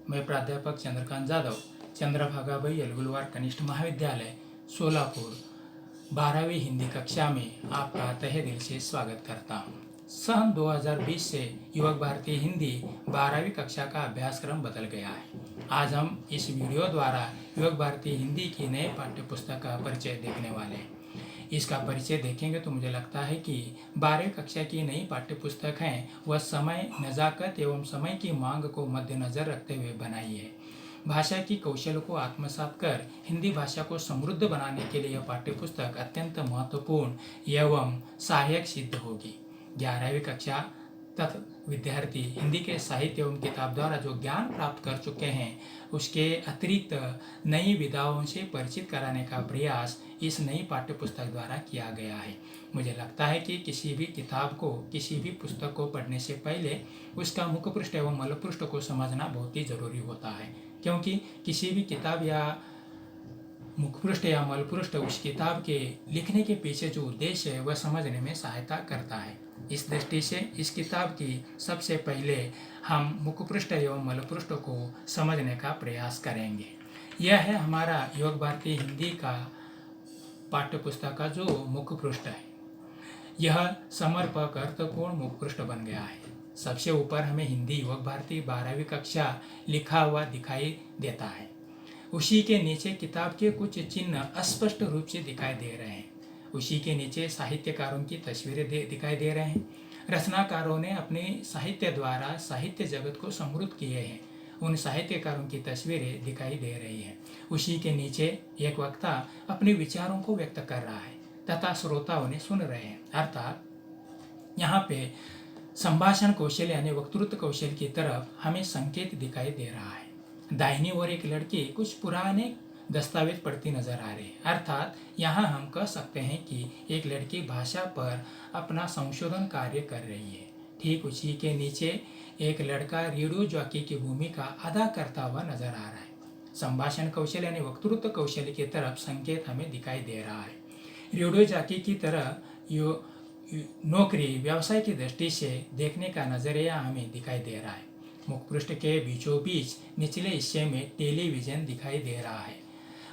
मैं प्राध्यापक चंद्रकांत जाधव, चंद्रभागाबाई अलगुलवार कनिष्ठ महाविद्यालय सोलापुर 12वीं हिंदी कक्षा में आपका तहे दिल से स्वागत करता हूँ। सन 2020 से युवक भारती हिंदी 12वीं कक्षा का अभ्यासक्रम बदल गया है। आज हम इस वीडियो द्वारा युवक भारती हिंदी की नए पाठ्य पुस्तक का परिचय देखने वाले हैं। इसका परिचय देखेंगे तो मुझे लगता है कि 12वीं कक्षा की नई पाठ्य पुस्तक है वह समय, नज़ाकत एवं समय की मांग को मद्देनज़र रखते हुए बनाई है। भाषा की कौशल को आत्मसात कर हिंदी भाषा को समृद्ध बनाने के लिए यह पाठ्य पुस्तक अत्यंत महत्वपूर्ण एवं सहायक सिद्ध होगी। 11वीं कक्षा तथा विद्यार्थी हिंदी के साहित्य एवं किताब द्वारा जो ज्ञान प्राप्त कर चुके हैं उसके अतिरिक्त नई विधाओं से परिचित कराने का प्रयास इस नई पाठ्य पुस्तक द्वारा किया गया है। मुझे लगता है कि किसी भी किताब को, किसी भी पुस्तक को पढ़ने से पहले उसका मुख पृष्ठ एवं मल पृष्ठ को समझना बहुत ही ज़रूरी होता है, क्योंकि किसी भी किताब या मुख पृष्ठ या मल पृष्ठ उस किताब के लिखने के पीछे जो उद्देश्य है वह समझने में सहायता करता है। इस दृष्टि से इस किताब की सबसे पहले हम मुख पृष्ठ एवं मल पृष्ठ को समझने का प्रयास करेंगे। यह है हमारा युवक भारती हिंदी का पाठ्य पुस्तक का जो मुख पृष्ठ है। यह समर्पक अर्थपूर्ण मुख पृष्ठ बन गया है। सबसे ऊपर हमें हिंदी युवक भारती 12वीं कक्षा लिखा हुआ दिखाई देता है। उसी के नीचे किताब के कुछ चिन्ह अस्पष्ट रूप से दिखाई दे रहे हैं। उसी के नीचे साहित्यकारों की तस्वीरें दिखाई दे रहे हैं। रचनाकारों ने अपने साहित्य द्वारा साहित्य जगत को समृद्ध किए हैं। उन साहित्यकारों की तस्वीरें दिखाई दे रही हैं। उसी के नीचे एक वक्ता अपने विचारों को व्यक्त कर रहा है तथा श्रोता उन्हें सुन रहे हैं। अर्थात यहाँ पे संभाषण कौशल यानी वक्तृत्व कौशल की तरफ हमें संकेत दिखाई दे रहा है। दाहिनी ओर एक लड़की कुछ पुराने दस्तावेज पढ़ती नजर आ रही है। अर्थात यहाँ हम कह सकते हैं कि एक लड़की भाषा पर अपना संशोधन कार्य कर रही है। ठीक उसी के नीचे एक लड़का रेडियो जॉकी की भूमिका अदा करता हुआ नजर आ रहा है। संभाषण कौशल यानी वक्तृत्व कौशल की तरफ संकेत हमें दिखाई दे रहा है। रेडियो जॉकी की तरह नौकरी व्यवसाय की दृष्टि से देखने का नजरिया हमें दिखाई दे रहा है। मुख पृष्ठ के बीचों बीच निचले हिस्से में टेलीविजन दिखाई दे रहा है।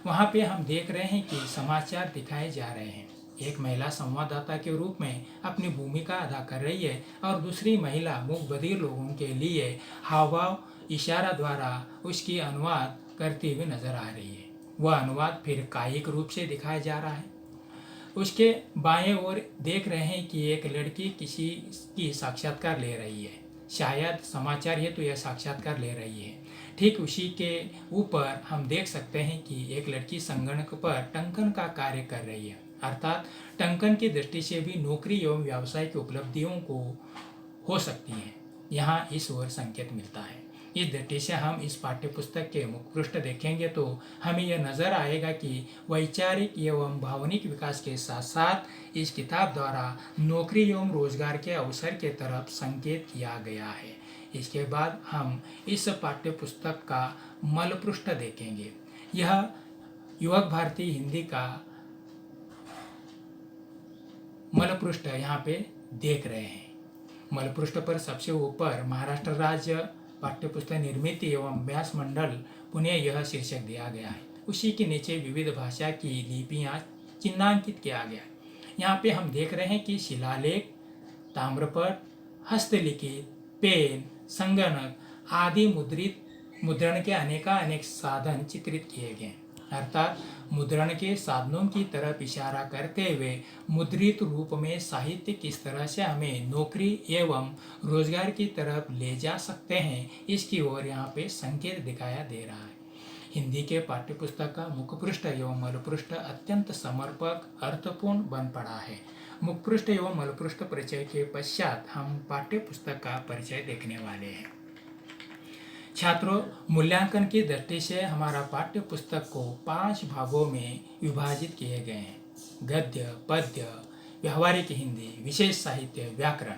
वहाँ पे हम देख रहे हैं कि समाचार दिखाए जा रहे हैं। एक महिला संवाददाता के रूप में अपनी भूमिका अदा कर रही है और दूसरी महिला मूक बधिर लोगों के लिए हावभाव इशारा द्वारा उसकी अनुवाद करती हुई नजर आ रही है। वह अनुवाद फिर कायिक रूप से दिखाया जा रहा है। उसके बाएं ओर देख रहे हैं कि एक लड़की किसी की साक्षात्कार ले रही है। शायद समाचार हेतु यह साक्षात्कार ले रही है। ठीक उसी के ऊपर हम देख सकते हैं कि एक लड़की संगणक पर टंकन का कार्य कर रही है। अर्थात टंकन की दृष्टि से भी नौकरी एवं व्यवसाय की उपलब्धियों को हो सकती है। यहाँ इस ओर संकेत मिलता है। इस दृष्टि से हम इस पाठ्य पुस्तक के मुख पृष्ठ देखेंगे तो हमें यह नजर आएगा कि वैचारिक एवं भावनिक विकास के साथ साथ इस किताब द्वारा नौकरी एवं रोजगार के अवसर के तरफ संकेत किया गया है। इसके बाद हम इस पाठ्य पुस्तक का मल पृष्ठ देखेंगे। यह युवक भारती हिंदी का मल पृष्ठ यहाँ पे देख रहे हैं। मल पृष्ठ पर सबसे ऊपर महाराष्ट्र राज्य पाठ्य पुस्तक निर्मित एवं अभ्यास मंडल पुणे यह शीर्षक दिया गया है। उसी के नीचे विविध भाषा की लिपियाँ चिन्हांकित किया गया है। यहाँ पे हम देख रहे हैं कि शिलालेख, ताम्रपट, हस्तलिखित, पेन, संगणक आदि मुद्रण के अनेक साधन चित्रित किए गए। अर्थात मुद्रण के साधनों की तरफ इशारा करते हुए मुद्रित रूप में साहित्य किस तरह से हमें नौकरी एवं रोजगार की तरफ ले जा सकते हैं इसकी ओर यहाँ पे संकेत दिखाया दे रहा है। हिंदी के पाठ्य पुस्तक का मुख पृष्ठ एवं मल पृष्ठ अत्यंत समर्पक अर्थपूर्ण बन पड़ा है। मुख पृष्ठ एवं मल पृष्ठ परिचय के पश्चात हम पाठ्य पुस्तक का परिचय देखने वाले हैं। छात्रों, मूल्यांकन की दृष्टि से हमारा पाठ्य पुस्तक को 5 भागों में विभाजित किए गए हैं। गद्य, पद्य, व्यवहारिक हिंदी, विशेष साहित्य, व्याकरण।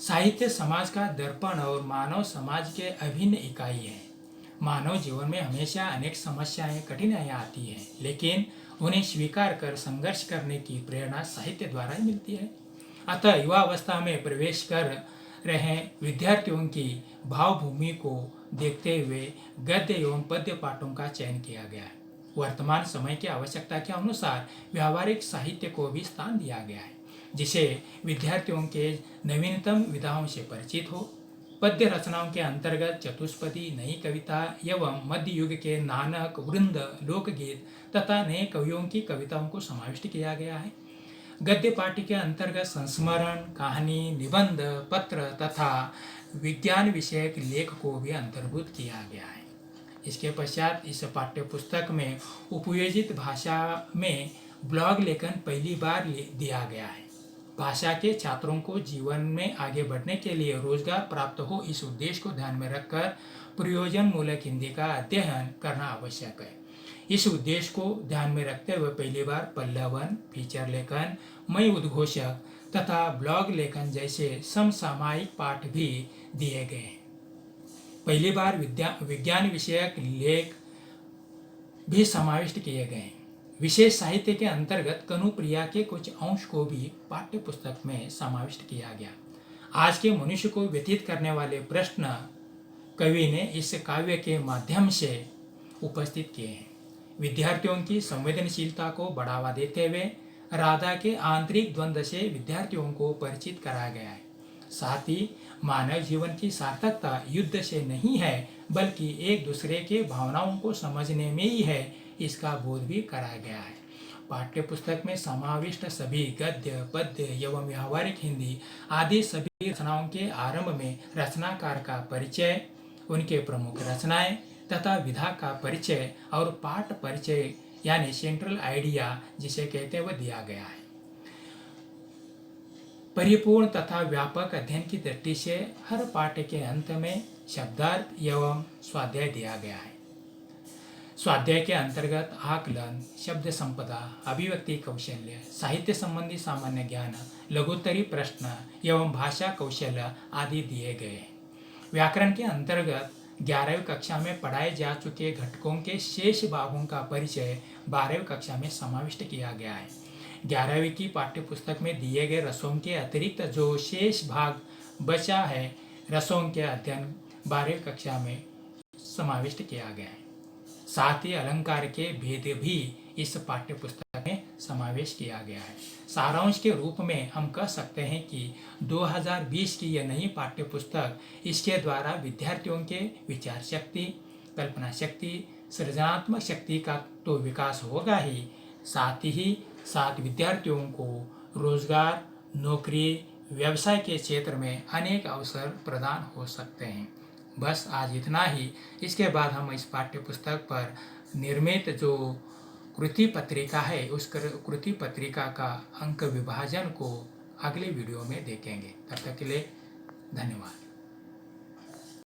साहित्य समाज का दर्पण और मानव समाज के अभिन्न इकाई है। मानव जीवन में हमेशा अनेक समस्याएं, कठिनाइयाँ आती हैं, लेकिन उन्हें स्वीकार कर संघर्ष करने की प्रेरणा साहित्य द्वारा ही मिलती है। अतः युवा अवस्था में प्रवेश कर रहे विद्यार्थियों की भावभूमि को देखते हुए गद्य एवं पद्य पाठों का चयन किया गया है। वर्तमान समय की आवश्यकता के अनुसार व्यावहारिक साहित्य को भी स्थान दिया गया है, जिसे विद्यार्थियों के नवीनतम विधाओं से परिचित हो। पद्य रचनाओं के अंतर्गत चतुष्पदी, नई कविता एवं मध्य युग के नानक, वृंद, लोकगीत तथा नए कवियों की कविताओं को समाविष्ट किया गया है। गद्य पाठ्य के अंतर्गत संस्मरण, कहानी, निबंध, पत्र तथा विज्ञान विषयक लेख को भी अंतर्भूत किया गया है। इसके पश्चात इस पाठ्य पुस्तक में उपयोजित भाषा में ब्लॉग लेखन पहली बार दिया गया है। भाषा के छात्रों को जीवन में आगे बढ़ने के लिए रोजगार प्राप्त हो, इस उद्देश्य को ध्यान में रखकर प्रयोजन मूलक हिंदी का अध्ययन करना आवश्यक है। इस उद्देश्य को ध्यान में रखते हुए पहली बार पल्लवन, फीचर लेखन, मई उद्घोषक तथा ब्लॉग लेखन जैसे समसामयिक पाठ भी दिए गए हैं। पहली बार विज्ञान विषयक लेख भी समाविष्ट किए गए हैं। विशेष साहित्य के अंतर्गत कनुप्रिया के कुछ अंश को भी पाठ्य पुस्तक में समाविष्ट किया गया। आज के मनुष्य को व्यतीत करने वाले प्रश्न कवि ने इस काव्य के माध्यम से उपस्थित किए हैं। विद्यार्थियों की संवेदनशीलता को बढ़ावा देते हुए राधा के आंतरिक द्वंद्व से विद्यार्थियों को परिचित कराया गया है। साथ ही मानव जीवन की सार्थकता युद्ध से नहीं है, बल्कि एक दूसरे के भावनाओं को समझने में ही है, इसका बोध भी कराया गया है। पाठ्य पुस्तक में समाविष्ट सभी गद्य, पद्य एवं व्यावहारिक हिंदी आदि सभी रचनाओं के आरंभ में रचनाकार का परिचय, उनके प्रमुख रचनाएं तथा विधा का परिचय और पाठ परिचय यानी सेंट्रल आइडिया जिसे कहते हैं वह दिया गया है। परिपूर्ण तथा व्यापक अध्ययन की दृष्टि से हर पाठ के अंत में शब्दार्थ एवं स्वाध्याय दिया गया है। स्वाध्याय के अंतर्गत आकलन, शब्द संपदा, अभिव्यक्ति कौशल्य, साहित्य संबंधी सामान्य ज्ञान, लघुत्तरी प्रश्न एवं भाषा कौशल्य आदि दिए गए हैं। व्याकरण के अंतर्गत 11वीं कक्षा में पढ़ाए जा चुके घटकों के शेष भागों का परिचय 12वीं कक्षा में समाविष्ट किया गया है। 11वीं की पाठ्य पुस्तक में दिए गए रसों के अतिरिक्त जो शेष भाग बचा है, रसों के अध्ययन 12वीं कक्षा में समाविष्ट किया गया है। साथ ही अलंकार के भेद भी इस पाठ्य पुस्तक में समावेश किया गया है। सारांश के रूप में हम कह सकते हैं कि 2020 की यह नई पाठ्य पुस्तक, इसके द्वारा विद्यार्थियों के विचार शक्ति, कल्पना शक्ति, सृजनात्मक शक्ति का तो विकास होगा ही, साथ विद्यार्थियों को रोजगार, नौकरी, व्यवसाय के क्षेत्र में अनेक अवसर प्रदान हो सकते हैं। बस आज इतना ही। इसके बाद हम इस पाठ्य पुस्तक पर निर्मित जो कृति पत्रिका है, उस कृति पत्रिका का अंक विभाजन को अगले वीडियो में देखेंगे। तब तक के लिए धन्यवाद।